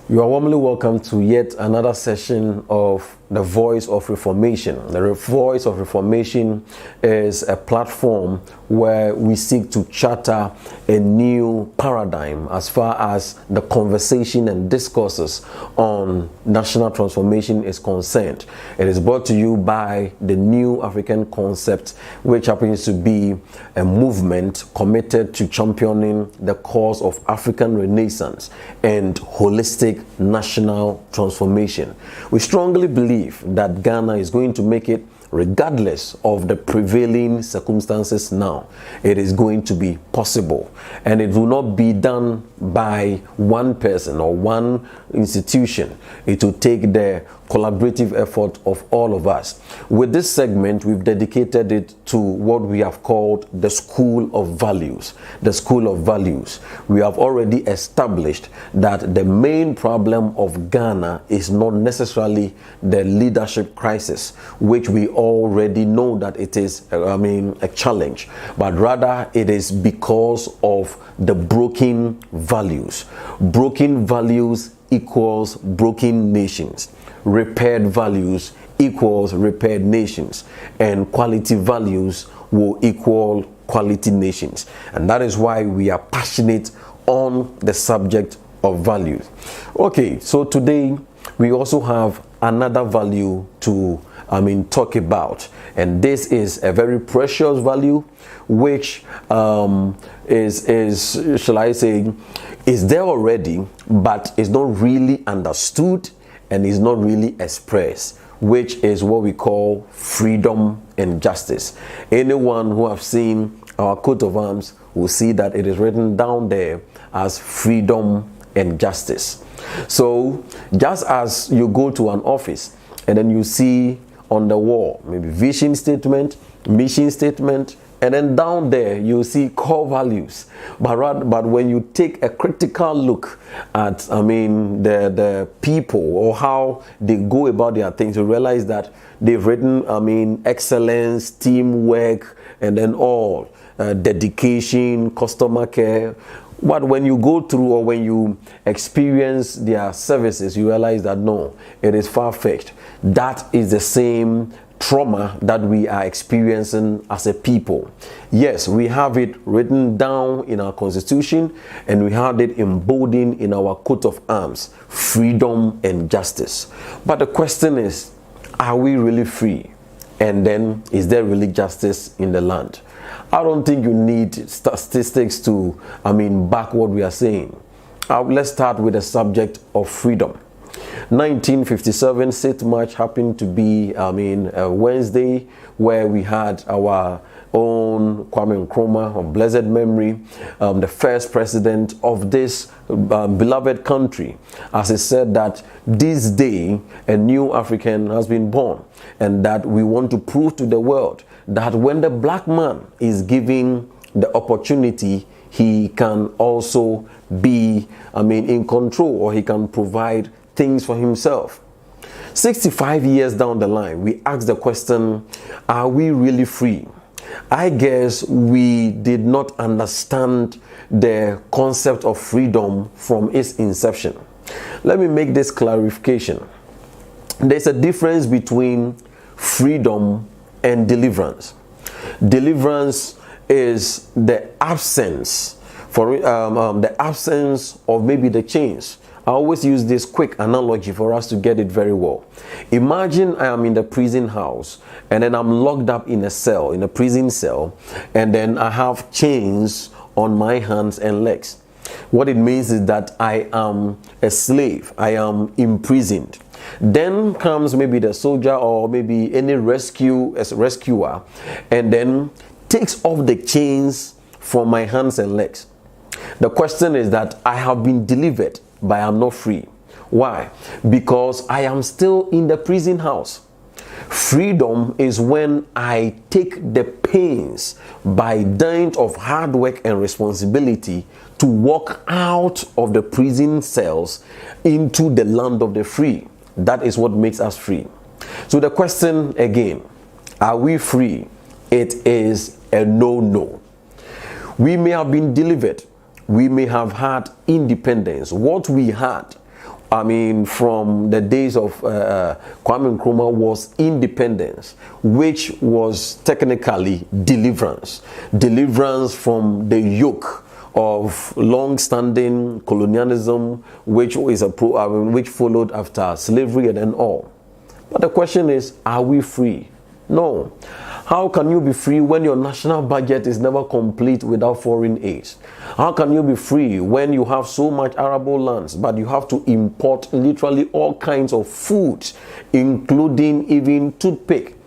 You are warmly welcome to yet another session of the Voice of Reformation. The Voice of Reformation is a platform where we seek to charter a new paradigm as far as the conversation and discourses on national transformation is concerned. It is brought to you by the New African Concept, which happens to be a movement committed to championing the cause of African Renaissance and holistic national transformation. We strongly believe that Ghana is going to make it regardless of the prevailing circumstances now. It is going to be possible, and it will not be done by one person or one institution. It will take the collaborative effort of all of us. With this segment, we've dedicated it to what we have called the School of Values. The School of Values. We have already established that the main problem of Ghana is not necessarily the leadership crisis, which we already know that it is, a challenge, but rather it is because of the broken values. Broken values equals broken nations. Repaired values equals repaired nations, and quality values will equal quality nations. And that is why we are passionate on the subject of values. Okay, so today we also have another value to talk about, and this is a very precious value, which is shall I say, is there already, but is not really understood and is not really expressed, which is what we call freedom and justice. Anyone who have seen our coat of arms will see that it is written down there as freedom and justice. So just as you go to an office and then you see on the wall maybe vision statement, mission statement, and then down there you see core values, but when you take a critical look at the people or how they go about their things, you realize that they've written excellence, teamwork, and then all dedication, customer care. But when you go through or when you experience their services, you realize that no, it is far-fetched. That is the same trauma that we are experiencing as a people. Yes, we have it written down in our constitution, and we have it embodied in our coat of arms, freedom and justice. But the question is, are we really free? And then, is there really justice in the land? I don't think you need statistics to back what we are saying. Let's start with the subject of freedom. 1957 State March happened to be a Wednesday, where we had our own Kwame Nkrumah of blessed memory, the first president of this beloved country, as he said that this day a new African has been born, and that we want to prove to the world that when the black man is given the opportunity, he can also be in control, or he can provide things for himself. 65 years down the line, we ask the question, are we really free? I guess we did not understand the concept of freedom from its inception. Let me make this clarification. There's a difference between freedom and deliverance. Deliverance is the absence of maybe the chains. I always use this quick analogy for us to get it very well. Imagine I am in the prison house, and then I'm locked up in a cell, in a prison cell, and then I have chains on my hands and legs. What it means is that I am a slave. I am imprisoned. Then comes maybe the soldier or maybe any rescuer, and then takes off the chains from my hands and legs. The question is that I have been delivered, but I am not free. Why? Because I am still in the prison house. Freedom is when I take the pains by dint of hard work and responsibility to walk out of the prison cells into the land of the free. That is what makes us free. So the question again, are we free? It is a no. We may have been delivered. We may have had independence. What we had I mean, from the days of Kwame Nkrumah was independence, which was technically deliverance. Deliverance from the yoke of long-standing colonialism, which is which followed after slavery and all. But the question is, are we free? No. How can you be free when your national budget is never complete without foreign aid? How can you be free when you have so much arable lands, but you have to import literally all kinds of food, including even toothpick?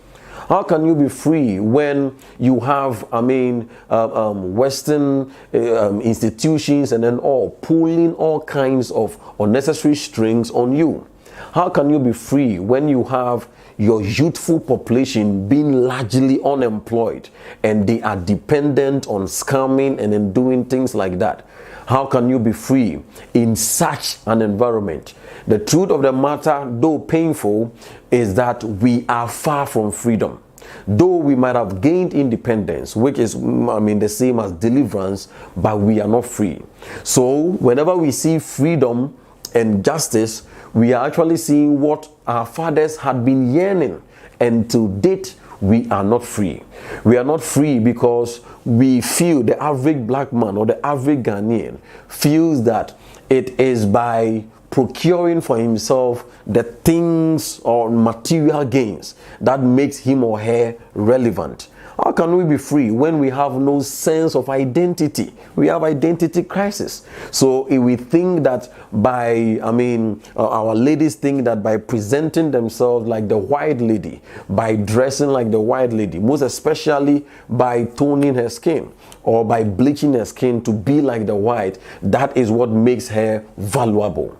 How can you be free when you have, Western institutions and then all pulling all kinds of unnecessary strings on you? How can you be free when you have your youthful population being largely unemployed and they are dependent on scamming and then doing things like that? How can you be free in such an environment? The truth of the matter, though painful, is that we are far from freedom. Though we might have gained independence, which is, the same as deliverance, but we are not free. So whenever we see freedom and justice, we are actually seeing what our fathers had been yearning, and to date we are not free. We are not free because we feel, the average black man or the average Ghanaian feels that it is by procuring for himself the things or material gains that makes him or her relevant. How can we be free when we have no sense of identity? We have identity crisis. So if we think that by, our ladies think that by presenting themselves like the white lady, by dressing like the white lady, most especially by toning her skin or by bleaching her skin to be like the white, that is what makes her valuable.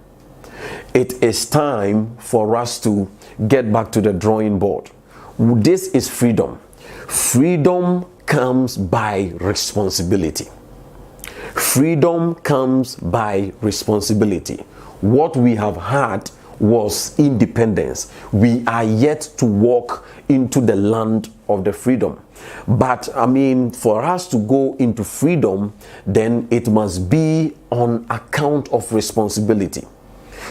It is time for us to get back to the drawing board. This is freedom. Freedom comes by responsibility. Freedom comes by responsibility. What we have had was independence. We are yet to walk into the land of the freedom. But for us to go into freedom, then it must be on account of responsibility.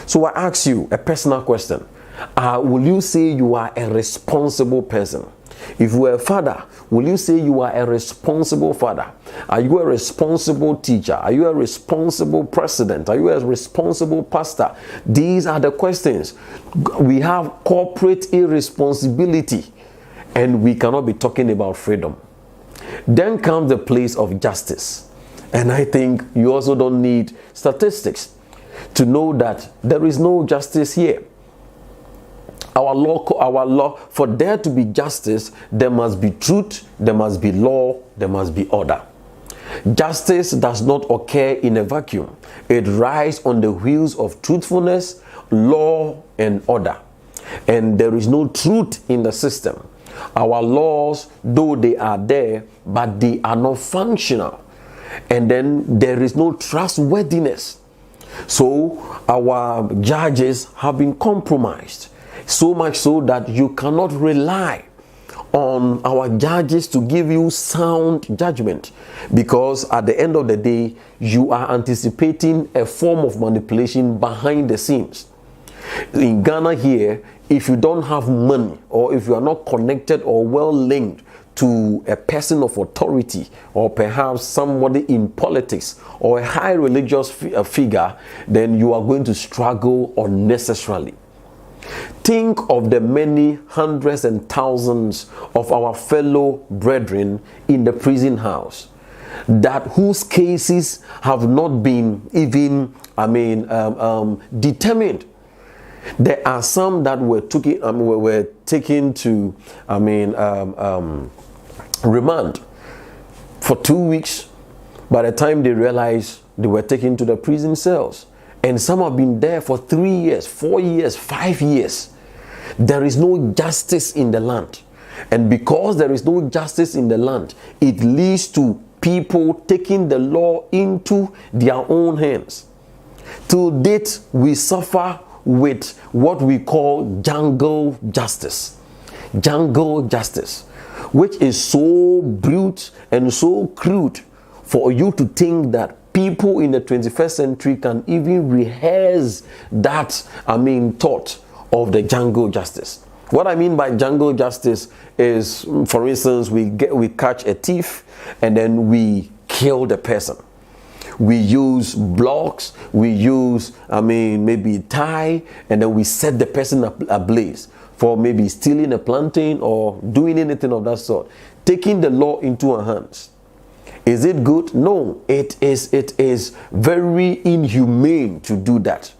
So I ask you a personal question. Will you say you are a responsible person? If you are a father, will you say you are a responsible father? Are you a responsible teacher? Are you a responsible president? Are you a responsible pastor? These are the questions. We have corporate irresponsibility, and we cannot be talking about freedom. Then comes the place of justice. And I think you also don't need statistics to know that there is no justice here. Our law, for there to be justice, there must be truth, there must be law, there must be order. Justice does not occur in a vacuum. It rides on the wheels of truthfulness, law, and order. And there is no truth in the system. Our laws, though they are there, but they are not functional. And then there is no trustworthiness. So our judges have been compromised. So much so that you cannot rely on our judges to give you sound judgment, because at the end of the day, you are anticipating a form of manipulation behind the scenes. In Ghana here, if you don't have money, or if you are not connected or well linked to a person of authority, or perhaps somebody in politics or a high religious figure, then you are going to struggle unnecessarily. Think of the many hundreds and thousands of our fellow brethren in the prison house, that whose cases have not been even determined. There are some that were taken to remand for 2 weeks. By the time they realized, they were taken to the prison cells. And some have been there for 3 years, 4 years, 5 years. There is no justice in the land. And because there is no justice in the land, it leads to people taking the law into their own hands. To date, we suffer with what we call jungle justice. Jungle justice, which is so brute and so crude for you to think that people in the 21st century can even rehearse that, thought of the jungle justice. What I mean by jungle justice is, for instance, we catch a thief and then we kill the person. We use blocks, we use, maybe tie, and then we set the person ablaze for maybe stealing a plantain or doing anything of that sort. Taking the law into our hands. Is it good? No, it is very inhumane to do that.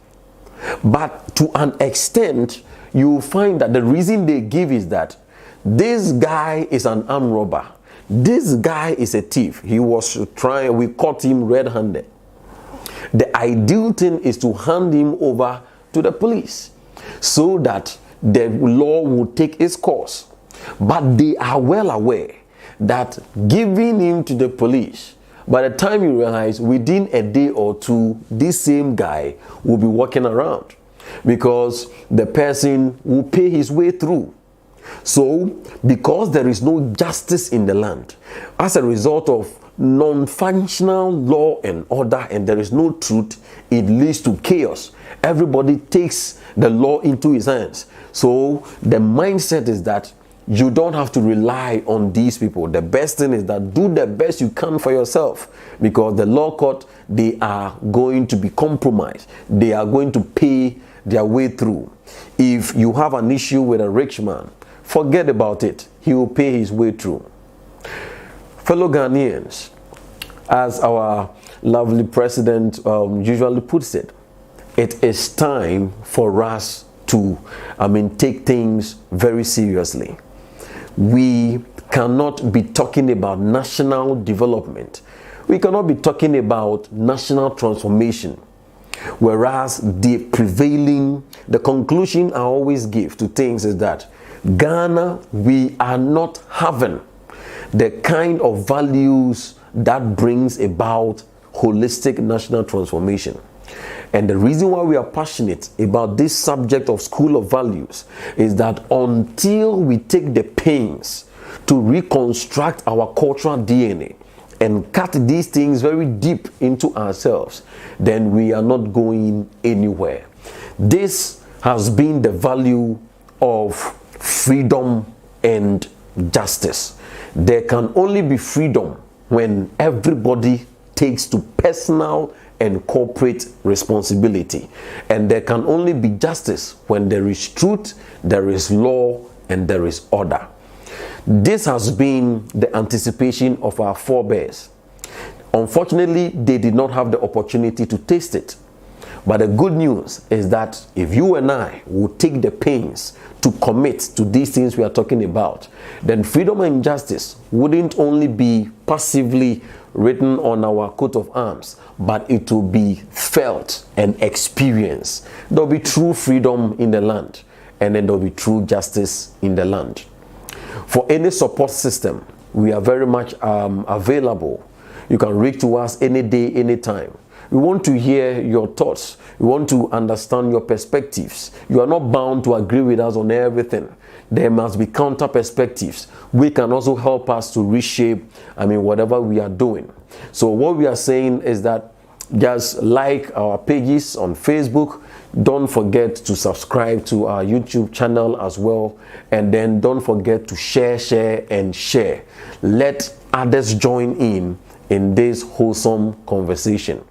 But to an extent, you find that the reason they give is that this guy is an armed robber. This guy is a thief. He was trying, we caught him red-handed. The ideal thing is to hand him over to the police so that the law will take its course. But they are well aware that giving him to the police, by the time you realize within a day or two, this same guy will be walking around because the person will pay his way through. So, because there is no justice in the land, as a result of non-functional law and order, and there is no truth, it leads to chaos. Everybody takes the law into his hands. So, the mindset is that you don't have to rely on these people. The best thing is that do the best you can for yourself, because the law court, they are going to be compromised. They are going to pay their way through. If you have an issue with a rich man, forget about it. He will pay his way through. Fellow Ghanaians, as our lovely president usually puts it, it is time for us to, take things very seriously. We cannot be talking about national development. We cannot be talking about national transformation. Whereas the conclusion I always give to things is that Ghana, we are not having the kind of values that brings about holistic national transformation. And the reason why we are passionate about this subject of school of values is that until we take the pains to reconstruct our cultural DNA and cut these things very deep into ourselves, then we are not going anywhere. This has been the value of freedom and justice. There can only be freedom when everybody takes to personal and corporate responsibility. And there can only be justice when there is truth, there is law, and there is order. This has been the anticipation of our forebears. Unfortunately, they did not have the opportunity to taste it. But the good news is that if you and I will take the pains to commit to these things we are talking about, then freedom and justice wouldn't only be passively written on our coat of arms, but it will be felt and experienced. There will be true freedom in the land, and then there will be true justice in the land. For any support system, we are very much available. You can reach to us any day, anytime. We want to hear your thoughts. We want to understand your perspectives. You are not bound to agree with us on everything. There must be counter perspectives. We can also help us to reshape, whatever we are doing. So what we are saying is that just like our pages on Facebook, don't forget to subscribe to our YouTube channel as well. And then don't forget to share. Let others join in this wholesome conversation.